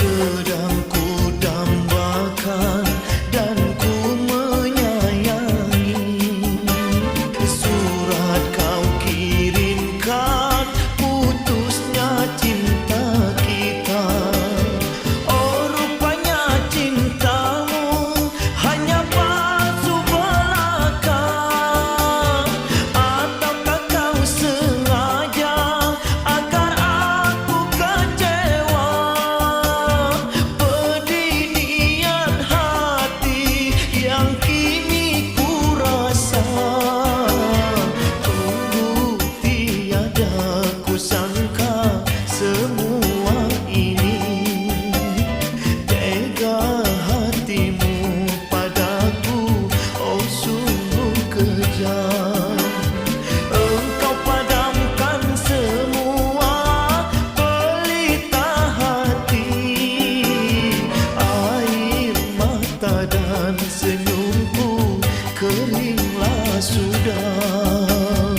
sedang ku dambakan dan ku menyayangi. Surat kau kirimkan putusnya cinta kita. Oh, rupanya cintamu hanya palsu belaka. Ataukah kau sengaja agar aku kecewa? Pedih niat hati yang kini ku rasa. Tunggu, tiada ku sangka semua ini. Tega hatimu padaku, oh sungguh kejam. Engkau padamkan semua pelita hati. Air mata dan senyumku keringlah sudah.